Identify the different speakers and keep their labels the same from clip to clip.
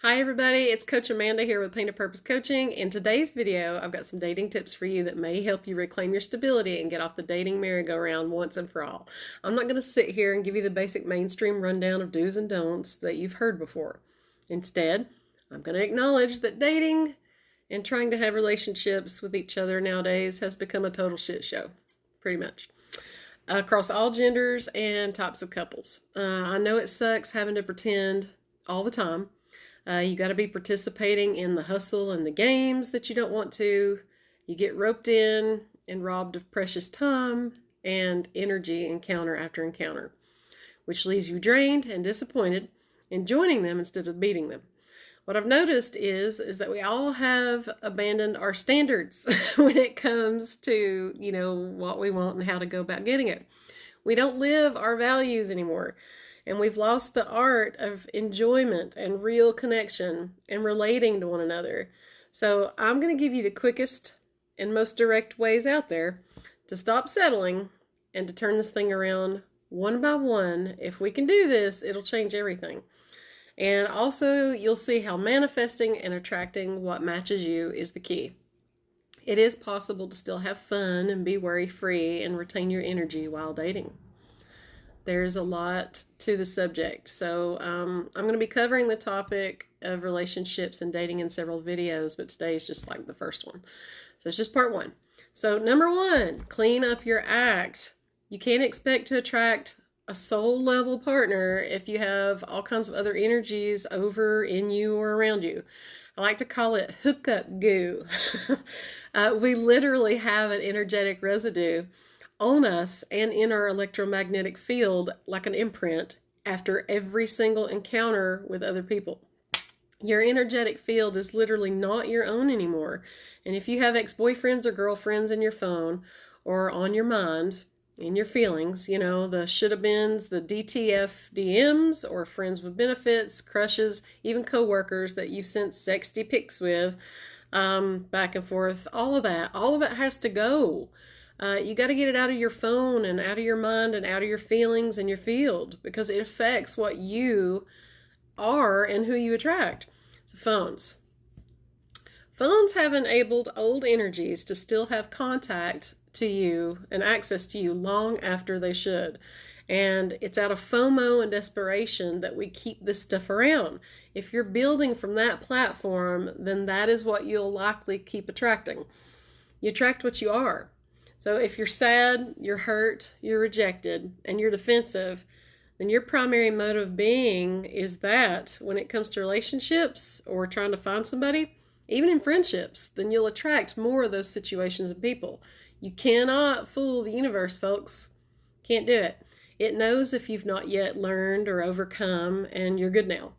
Speaker 1: Hi everybody, it's Coach Amanda here with Painted Purpose Coaching. In today's video, I've got some dating tips for you that may help you reclaim your stability and get off the dating merry-go-round once and for all. I'm not going to sit here and give you the basic mainstream rundown of do's and don'ts that you've heard before. Instead, I'm going to acknowledge that dating and trying to have relationships with each other nowadays has become a total shit show, pretty much, across all genders and types of couples. I know it sucks having to pretend all the time. You got to be participating in the hustle and the games that you don't want to. You get roped in and robbed of precious time and energy encounter after encounter, which leaves you drained and disappointed in joining them instead of beating them. What I've noticed is that we all have abandoned our standards when it comes to, what we want and how to go about getting it. We don't live our values anymore. And we've lost the art of enjoyment and real connection and relating to one another. So I'm going to give you the quickest and most direct ways out there to stop settling and to turn this thing around one by one. If we can do this, it'll change everything. And also, you'll see how manifesting and attracting what matches you is the key. It is possible to still have fun and be worry-free and retain your energy while dating. There's a lot to the subject. So I'm going to be covering the topic of relationships and dating in several videos, but today is just like the first one. So it's just part one. So number one, clean up your act. You can't expect to attract a soul level partner if you have all kinds of other energies over in you or around you. I like to call it hookup goo. We literally have an energetic residue on us and in our electromagnetic field like an imprint after every single encounter with other people. Your energetic field is literally not your own anymore. And if you have ex-boyfriends or girlfriends in your phone or on your mind, in your feelings, the should-have-beens, the DTF DMs, or friends with benefits, crushes, even co-workers that you've sent sexty pics with, back and forth, all of it has to go. You got to get it out of your phone and out of your mind and out of your feelings and your field because it affects what you are and who you attract. So phones. Phones have enabled old energies to still have contact to you and access to you long after they should. And it's out of FOMO and desperation that we keep this stuff around. If you're building from that platform, then that is what you'll likely keep attracting. You attract what you are. So if you're sad, you're hurt, you're rejected, and you're defensive, then your primary motive being is that when it comes to relationships or trying to find somebody, even in friendships, then you'll attract more of those situations and people. You cannot fool the universe, folks. Can't do it. It knows if you've not yet learned or overcome, and you're good now.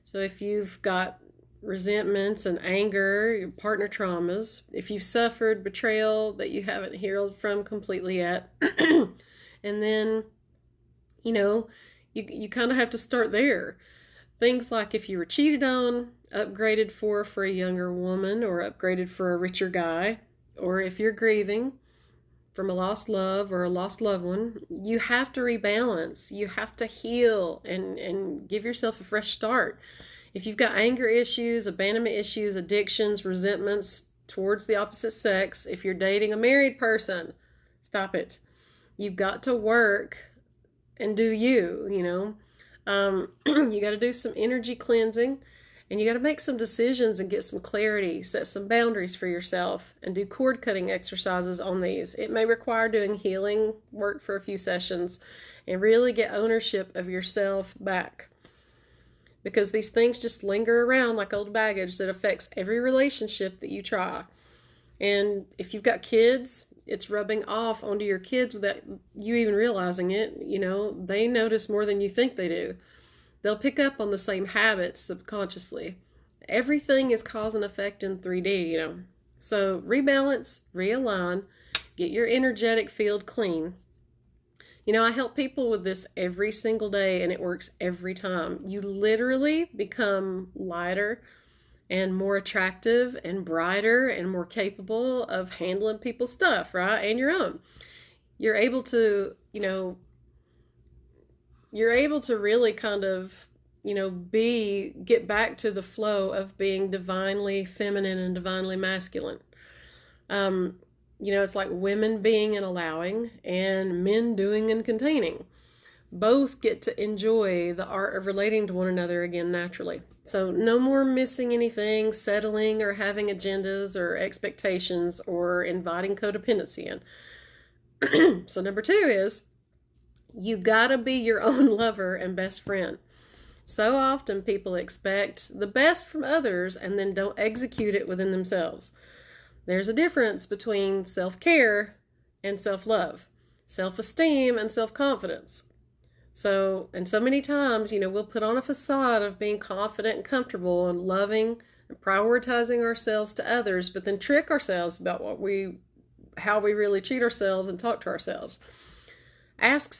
Speaker 1: So if you've got resentments and anger, your partner traumas, if you've suffered betrayal that you haven't healed from completely yet, and then, you kind of have to start there. Things like if you were cheated on, upgraded for a younger woman, or upgraded for a richer guy, or if you're grieving from a lost love or a lost loved one, you have to rebalance. You have to heal and give yourself a fresh start. If you've got anger issues, abandonment issues, addictions, resentments towards the opposite sex, if you're dating a married person, stop it. You've got to work and do you. You got to do some energy cleansing, and you got to make some decisions and get some clarity, set some boundaries for yourself, and do cord cutting exercises on these. It may require doing healing work for a few sessions and really get ownership of yourself back. Because these things just linger around like old baggage that affects every relationship that you try. And if you've got kids, it's rubbing off onto your kids without you even realizing it. They notice more than you think they do. They'll pick up on the same habits subconsciously. Everything is cause and effect in 3D, So rebalance, realign, get your energetic field clean. I help people with this every single day, and it works every time. You literally become lighter and more attractive and brighter and more capable of handling people's stuff, right? And your own. You're able to, really kind of get back to the flow of being divinely feminine and divinely masculine. Um, it's like women being and allowing, and men doing and containing. Both get to enjoy the art of relating to one another again naturally. So, no more missing anything, settling, or having agendas or expectations, or inviting codependency in. So, number 2 is you gotta be your own lover and best friend. So often people expect the best from others and then don't execute it within themselves. There's a difference between self-care and self-love, self-esteem and self-confidence. And so many times, we'll put on a facade of being confident and comfortable and loving and prioritizing ourselves to others, but then trick ourselves about how we really treat ourselves and talk to ourselves. Ask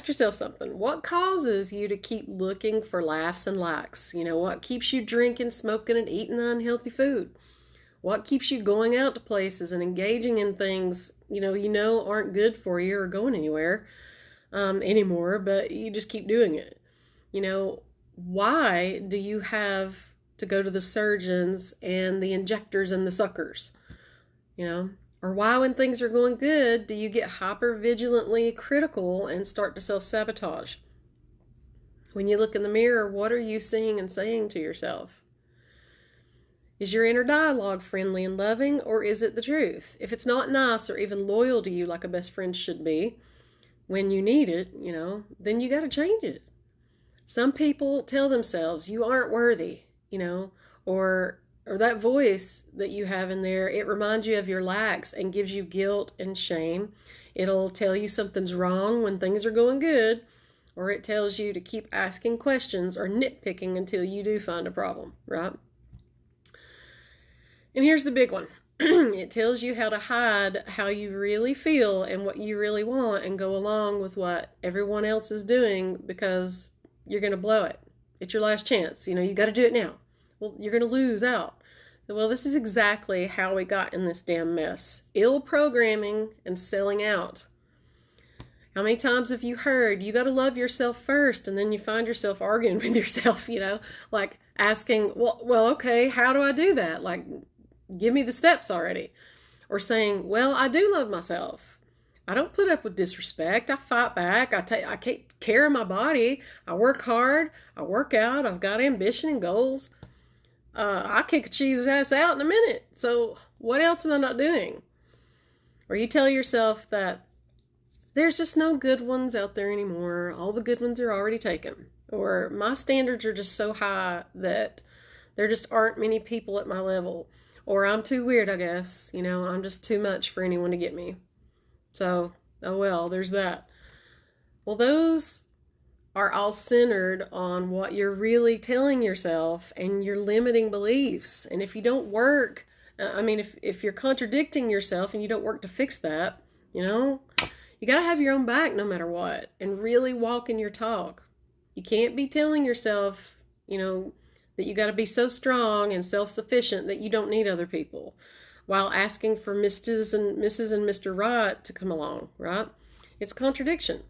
Speaker 1: yourself something. What causes you to keep looking for laughs and likes? What keeps you drinking, smoking, and eating unhealthy food? What keeps you going out to places and engaging in things aren't good for you or going anywhere anymore, but you just keep doing it? Why do you have to go to the surgeons and the injectors and the suckers? Or why, when things are going good, do you get hyper-vigilantly critical and start to self-sabotage? When you look in the mirror, what are you seeing and saying to yourself? Is your inner dialogue friendly and loving, or is it the truth? If it's not nice or even loyal to you like a best friend should be, when you need it, then you got to change it. Some people tell themselves, you aren't worthy, or that voice that you have in there, it reminds you of your lacks and gives you guilt and shame. It'll tell you something's wrong when things are going good, or it tells you to keep asking questions or nitpicking until you do find a problem, right? And here's the big one. It tells you how to hide how you really feel and what you really want and go along with what everyone else is doing because you're going to blow it. It's your last chance. You got to do it now. Well, you're going to lose out. Well, this is exactly how we got in this damn mess. Ill programming and selling out. How many times have you heard, you got to love yourself first, and then you find yourself arguing with yourself, like asking, well, okay, how do I do that? Like, give me the steps already. Or saying, well, I do love myself. I don't put up with disrespect. I fight back. I take care of my body. I work hard. I work out. I've got ambition and goals. I kick a cheese's ass out in a minute. So what else am I not doing? Or you tell yourself that there's just no good ones out there anymore. All the good ones are already taken. Or my standards are just so high that there just aren't many people at my level. Or I'm too weird, I guess. I'm just too much for anyone to get me. So, oh well, there's that. Well, those are all centered on what you're really telling yourself and your limiting beliefs. And if you don't work, if you're contradicting yourself and you don't work to fix that, you got to have your own back no matter what and really walk in your talk. You can't be telling yourself, that you got to be so strong and self-sufficient that you don't need other people while asking for Mrs. and Mr. Right to come along, right? It's contradiction.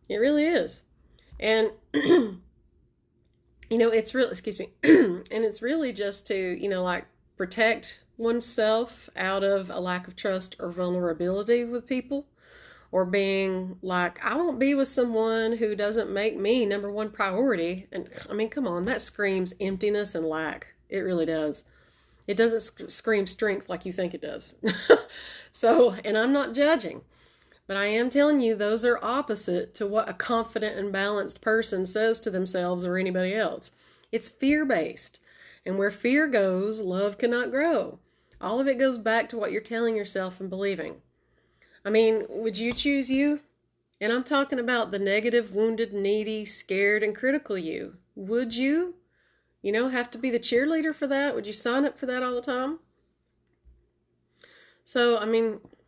Speaker 1: It really is. And, it's really, and it's really just to, protect oneself out of a lack of trust or vulnerability with people, or being like, I won't be with someone who doesn't make me number one priority. And come on, that screams emptiness and lack. It really does. It doesn't scream strength like you think it does. So, and I'm not judging, but I am telling you those are opposite to what a confident and balanced person says to themselves or anybody else. It's fear-based. And where fear goes, love cannot grow. All of it goes back to what you're telling yourself and believing. Would you choose you? And I'm talking about the negative, wounded, needy, scared, and critical you. Would you? Have to be the cheerleader for that? Would you sign up for that all the time? So,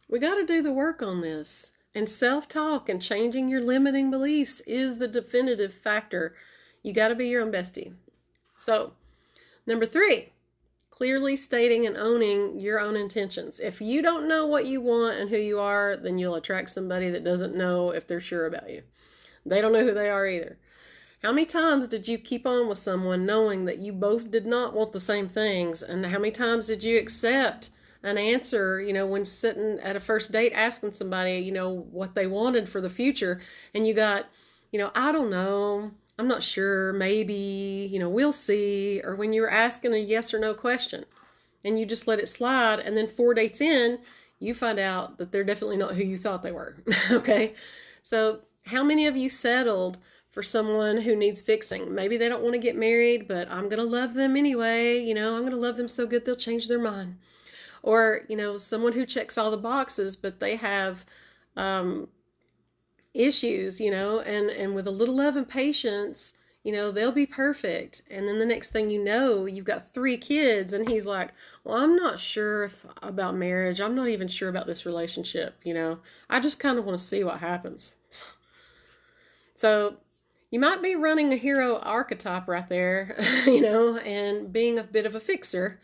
Speaker 1: we got to do the work on this. And self-talk and changing your limiting beliefs is the definitive factor. You got to be your own bestie. So, number 3. Clearly stating and owning your own intentions. If you don't know what you want and who you are, then you'll attract somebody that doesn't know if they're sure about you. They don't know who they are either. How many times did you keep on with someone knowing that you both did not want the same things? And how many times did you accept an answer, when sitting at a first date asking somebody, what they wanted for the future, and you got, I don't know, I'm not sure, maybe, we'll see, or when you were asking a yes or no question and you just let it slide, and then 4 dates in, you find out that they're definitely not who you thought they were. Okay? So how many of you settled for someone who needs fixing? Maybe they don't want to get married, but I'm going to love them anyway. I'm going to love them so good they'll change their mind. Or, someone who checks all the boxes, but they have issues, and with a little love and patience, they'll be perfect. And then the next thing you know, you've got 3 kids, and he's like, well, I'm not sure about marriage. I'm not even sure about this relationship. I just kind of want to see what happens. So you might be running a hero archetype right there, and being a bit of a fixer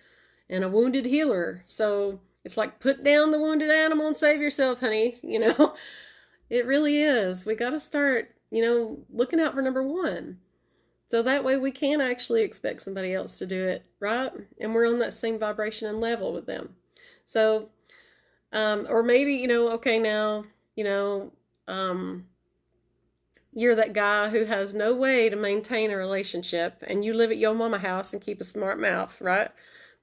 Speaker 1: and a wounded healer. So it's like, put down the wounded animal and save yourself, honey. It really is. We got to start, looking out for number 1. So that way we can actually expect somebody else to do it, right? And we're on that same vibration and level with them. So, or maybe, okay, now, you're that guy who has no way to maintain a relationship, and you live at your mama house and keep a smart mouth, right?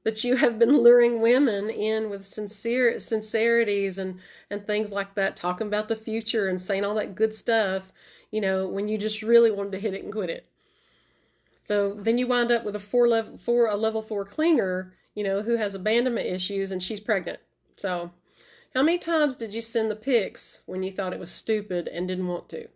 Speaker 1: But you have been luring women in with sincerities and things like that, talking about the future and saying all that good stuff, when you just really wanted to hit it and quit it. So then you wind up with a level 4 clinger, who has abandonment issues, and she's pregnant. So how many times did you send the pics when you thought it was stupid and didn't want to?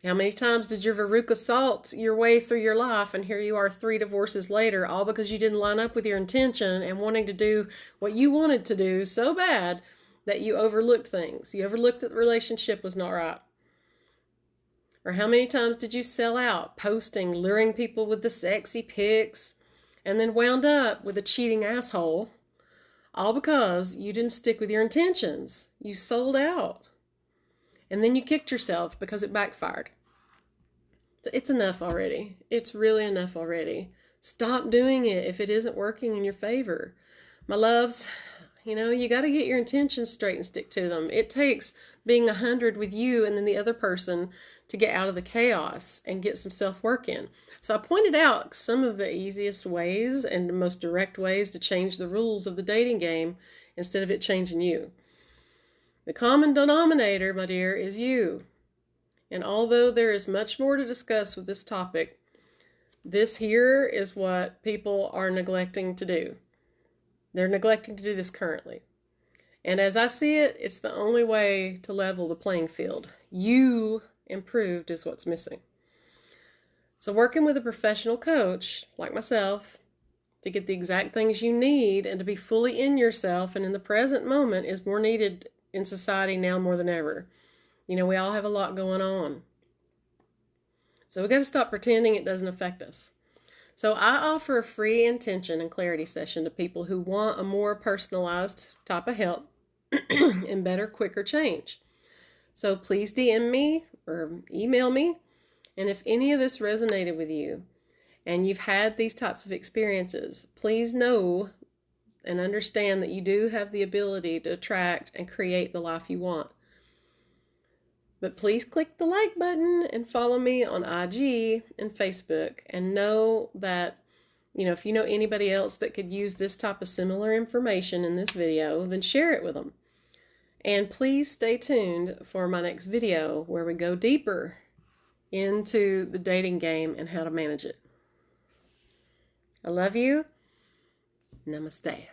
Speaker 1: How many times did your Veruca Salt your way through your life, and here you are 3 divorces later, all because you didn't line up with your intention and wanting to do what you wanted to do so bad that you overlooked things. You overlooked that the relationship was not right. Or how many times did you sell out, posting, luring people with the sexy pics, and then wound up with a cheating asshole, all because you didn't stick with your intentions. You sold out. And then you kicked yourself because it backfired. It's enough already. It's really enough already. Stop doing it if it isn't working in your favor. My loves, you got to get your intentions straight and stick to them. It takes being 100 with you and then the other person to get out of the chaos and get some self-work in. So I pointed out some of the easiest ways and the most direct ways to change the rules of the dating game instead of it changing you. The common denominator, my dear, is you. And although there is much more to discuss with this topic, this here is what people are neglecting to do. They're neglecting to do this currently. And as I see it, it's the only way to level the playing field. You improved is what's missing. So working with a professional coach like myself to get the exact things you need and to be fully in yourself and in the present moment is more needed in society now more than ever. We all have a lot going on. So we got to stop pretending it doesn't affect us. So I offer a free intention and clarity session to people who want a more personalized type of help and better, quicker change. So please DM me or email me. And if any of this resonated with you and you've had these types of experiences, please know and understand that you do have the ability to attract and create the life you want. But please click the like button and follow me on IG and Facebook, and know that, if you know anybody else that could use this type of similar information in this video, then share it with them. And please stay tuned for my next video where we go deeper into the dating game and how to manage it. I love you. Namaste.